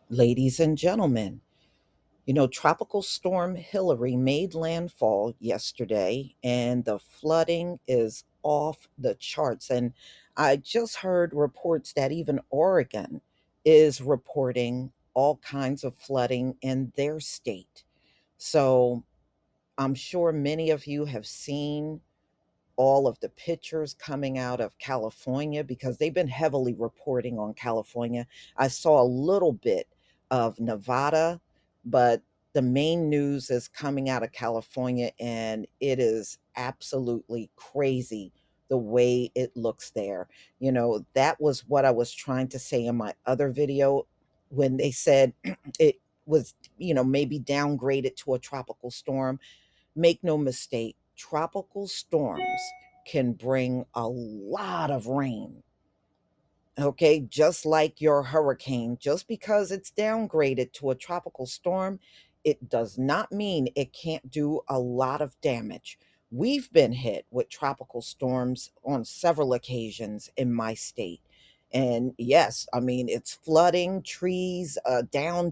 Ladies and gentlemen, Tropical Storm Hilary made landfall yesterday, and the flooding is off the charts. And I just heard reports that even Oregon is reporting all kinds of flooding in their state. So I'm sure many of you have seen all of the pictures coming out of California because they've been heavily reporting on California. I saw a little bit of Nevada, but the main news is coming out of California, and it is absolutely crazy the way it looks there. That was what I was trying to say in my other video when they said it was, maybe downgraded to a tropical storm. Make no mistake, tropical storms can bring a lot of rain. Okay, just like your hurricane, just because it's downgraded to a tropical storm, it does not mean it can't do a lot of damage. We've been hit with tropical storms on several occasions in my state. And yes, I mean, it's flooding trees, down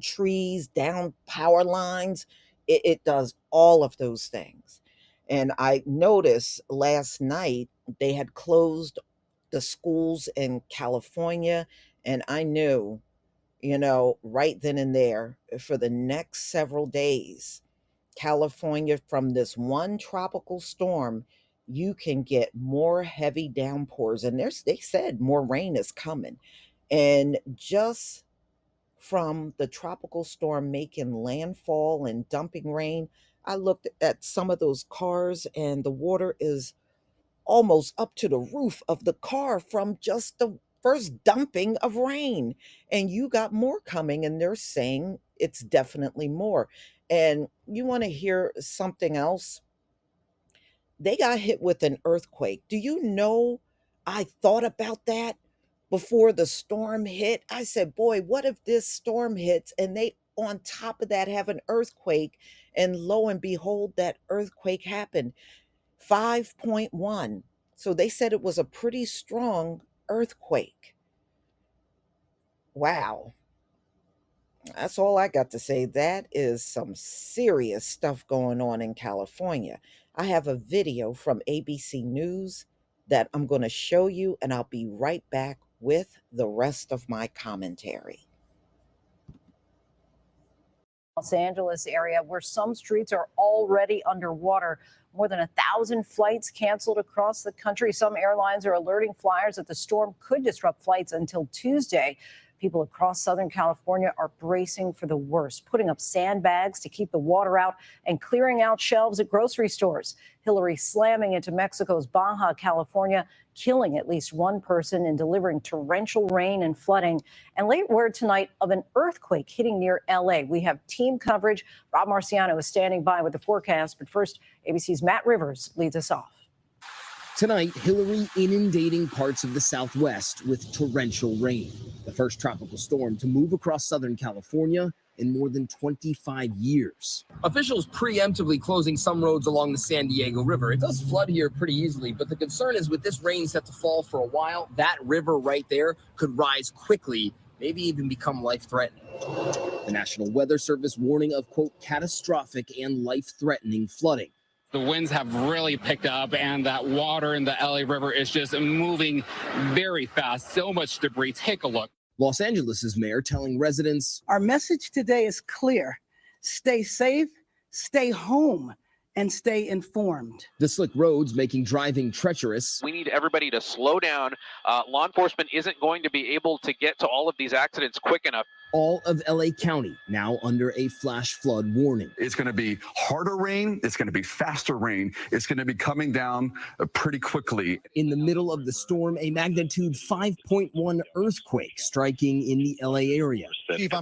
power lines. It does all of those things. And I noticed last night they had closed the schools in California. And I knew, right then and there, for the next several days, California, from this one tropical storm, you can get more heavy downpours. And they said more rain is coming. And just from the tropical storm making landfall and dumping rain, I looked at some of those cars, and the water is almost up to the roof of the car from just the first dumping of rain. And you got more coming, and they're saying it's definitely more. And you want to hear something else? They got hit with an earthquake. Do you know? I thought about that before the storm hit. I said, boy, what if this storm hits and they, on top of that, have an earthquake? And lo and behold, that earthquake happened. 5.1. So they said it was a pretty strong earthquake. Wow. That's all I got to say. That is some serious stuff going on in California. I have a video from ABC News that I'm going to show you, and I'll be right back with the rest of my commentary. Los Angeles area where some streets are already underwater. More than 1,000 flights canceled across the country. Some airlines are alerting flyers that the storm could disrupt flights until Tuesday. People across Southern California are bracing for the worst, putting up sandbags to keep the water out and clearing out shelves at grocery stores. Hilary slamming into Mexico's Baja California, killing at least one person and delivering torrential rain and flooding. And late word tonight of an earthquake hitting near L.A. We have team coverage. Rob Marciano is standing by with the forecast. But first, ABC's Matt Rivers leads us off. Tonight, Hilary inundating parts of the Southwest with torrential rain. The first tropical storm to move across Southern California in more than 25 years. Officials preemptively closing some roads along the San Diego River. It does flood here pretty easily, but the concern is with this rain set to fall for a while, that river right there could rise quickly, maybe even become life-threatening. The National Weather Service warning of, quote, catastrophic and life-threatening flooding. The winds have really picked up, and that water in the LA River is just moving very fast. So much debris. Take a look. Los Angeles' mayor telling residents, our message today is clear. Stay safe, stay home, and stay informed. The slick roads making driving treacherous. We need everybody to slow down. Law enforcement isn't going to be able to get to all of these accidents quick enough. All of LA County now under a flash flood warning. It's going to be harder rain. It's going to be faster rain. It's going to be coming down pretty quickly. In the middle of the storm, a magnitude 5.1 earthquake striking in the LA area. Chief,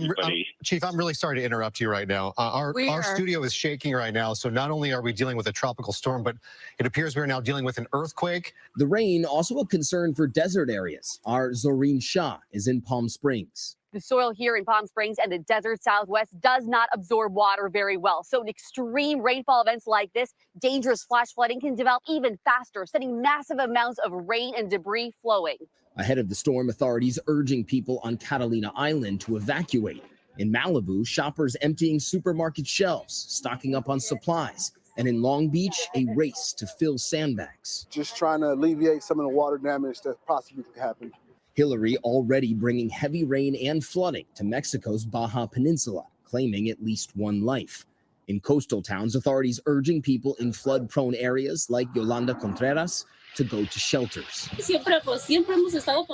I'm really sorry to interrupt you right now. Our studio is shaking right now. So not only are we dealing with a tropical storm, but it appears we're now dealing with an earthquake. The rain also a concern for desert areas. Our Zoreen Shah is in Palm Springs. The soil here in Palm Springs and the desert Southwest does not absorb water very well. So in extreme rainfall events like this, dangerous flash flooding can develop even faster, sending massive amounts of rain and debris flowing. Ahead of the storm, authorities urging people on Catalina Island to evacuate. In Malibu, shoppers emptying supermarket shelves, stocking up on supplies. And in Long Beach, a race to fill sandbags. Just trying to alleviate some of the water damage that possibly could happen. Hilary already bringing heavy rain and flooding to Mexico's Baja Peninsula, claiming at least one life. In coastal towns, authorities urging people in flood-prone areas like Yolanda Contreras to go to shelters.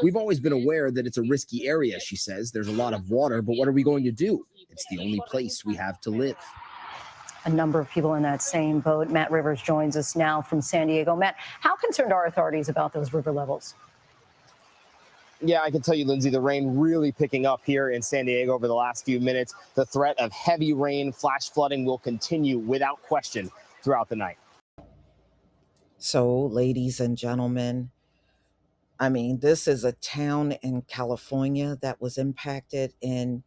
We've always been aware that it's a risky area, she says. There's a lot of water, but what are we going to do? It's the only place we have to live. A number of people in that same boat. Matt Rivers joins us now from San Diego. Matt, how concerned are authorities about those river levels? Yeah, I can tell you, Lindsay, the rain really picking up here in San Diego over the last few minutes. The threat of heavy rain, flash flooding will continue without question throughout the night. So, ladies and gentlemen, I mean, this is a town in California that was impacted. And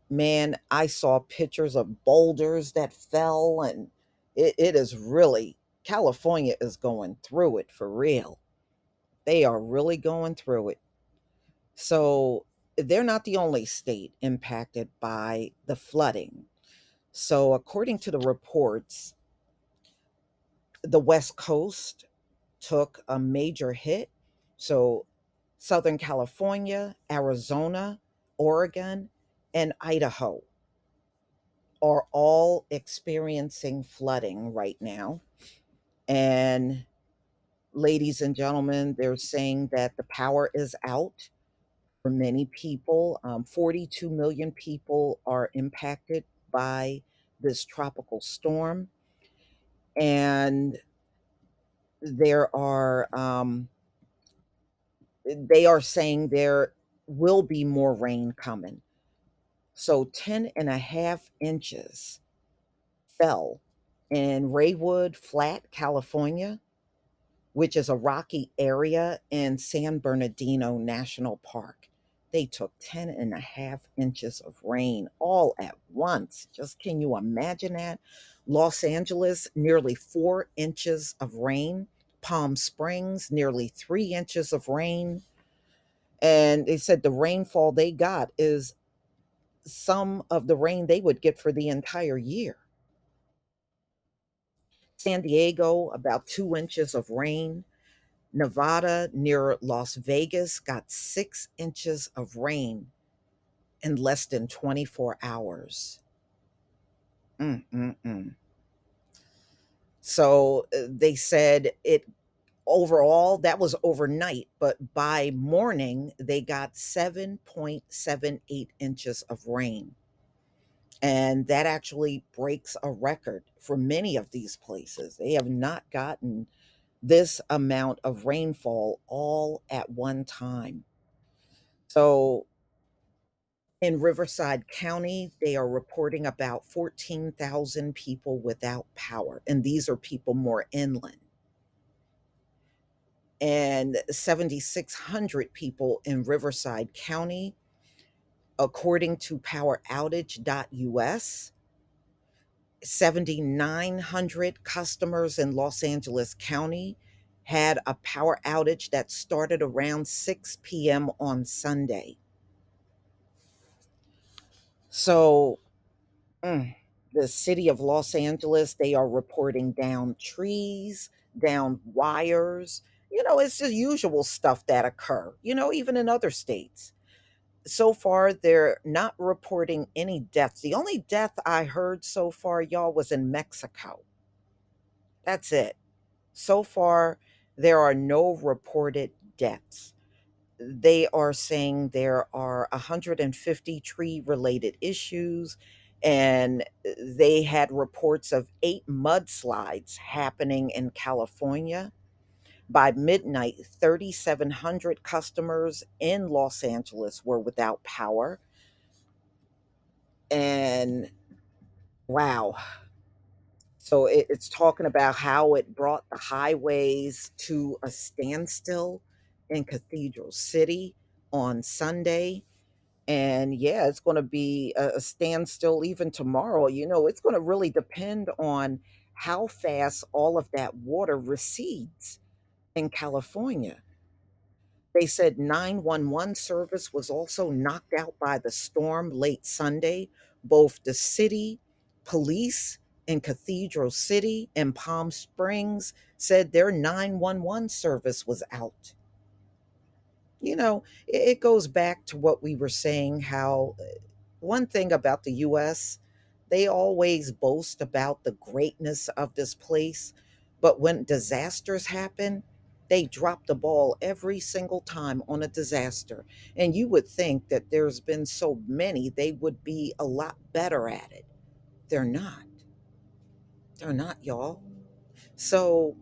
man, I saw pictures of boulders that fell, and it is really, California is going through it for real. They are really going through it. So, they're not the only state impacted by the flooding. So, according to the reports, the West Coast took a major hit. So, Southern California, Arizona, Oregon, and Idaho are all experiencing flooding right now. And, ladies and gentlemen, they're saying that the power is out for many people. 42 million people are impacted by this tropical storm. And there are they are saying there will be more rain coming. So 10.5 inches fell in Raywood Flat, California, which is a rocky area in San Bernardino National Park. They took 10.5 inches of rain all at once. Just can you imagine that? Los Angeles, nearly 4 inches of rain. Palm Springs, nearly 3 inches of rain. And they said the rainfall they got is some of the rain they would get for the entire year. San Diego, about 2 inches of rain. Nevada, near Las Vegas, got 6 inches of rain in less than 24 hours. Mm-mm-mm. So they said it overall, that was overnight, but by morning, they got 7.78 inches of rain. And that actually breaks a record for many of these places. They have not gotten this amount of rainfall all at one time. So in Riverside County, they are reporting about 14,000 people without power. And these are people more inland. And 7,600 people in Riverside County, according to poweroutage.us. 7,900 customers in Los Angeles County had a power outage that started around 6 p.m. on Sunday. So, the city of Los Angeles, they are reporting down trees, down wires. It's the usual stuff that occur, even in other states. So far, they're not reporting any deaths. The only death I heard so far, y'all, was in Mexico. That's it. So far, there are no reported deaths. They are saying there are 150 tree related issues, and they had reports of 8 mudslides happening in California. By midnight, 3,700 customers in Los Angeles were without power. And wow. So it's talking about how it brought the highways to a standstill in Cathedral City on Sunday. And yeah, it's going to be a standstill even tomorrow. It's going to really depend on how fast all of that water recedes in California. They said 911 service was also knocked out by the storm late Sunday. Both the city police in Cathedral City and Palm Springs said their 911 service was out. It goes back to what we were saying, how one thing about the US, they always boast about the greatness of this place, but when disasters happen, they drop the ball every single time on a disaster. And you would think that there's been so many, they would be a lot better at it. They're not. They're not, y'all. So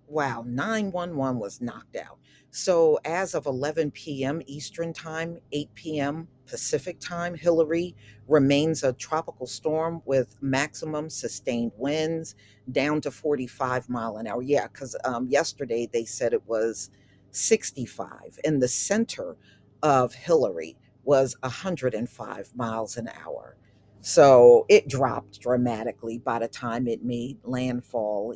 wow, 911 was knocked out. So, as of 11 p.m. Eastern Time, 8 p.m. Pacific Time, Hilary remains a tropical storm with maximum sustained winds down to 45 mile an hour. Yeah, because yesterday they said it was 65, and the center of Hilary was 105 miles an hour. So, it dropped dramatically by the time it made landfall.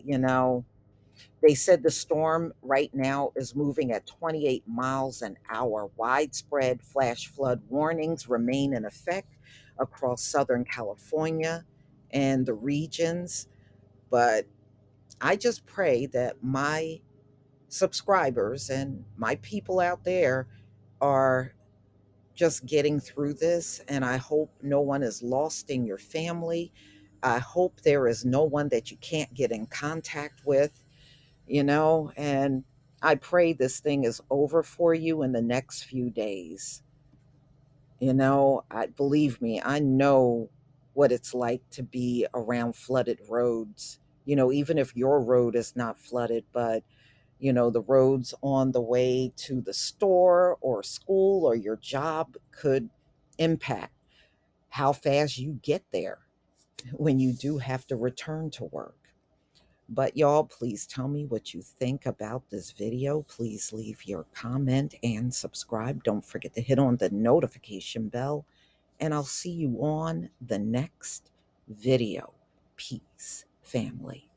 They said the storm right now is moving at 28 miles an hour. Widespread flash flood warnings remain in effect across Southern California and the regions. But I just pray that my subscribers and my people out there are just getting through this. And I hope no one is lost in your family. I hope there is no one that you can't get in contact with, and I pray this thing is over for you in the next few days. I believe me, I know what it's like to be around flooded roads. Even if your road is not flooded, but the roads on the way to the store or school or your job could impact how fast you get there when you do have to return to work. But y'all, please tell me what you think about this video. Please leave your comment and subscribe. Don't forget to hit on the notification bell, and I'll see you on the next video. Peace, family.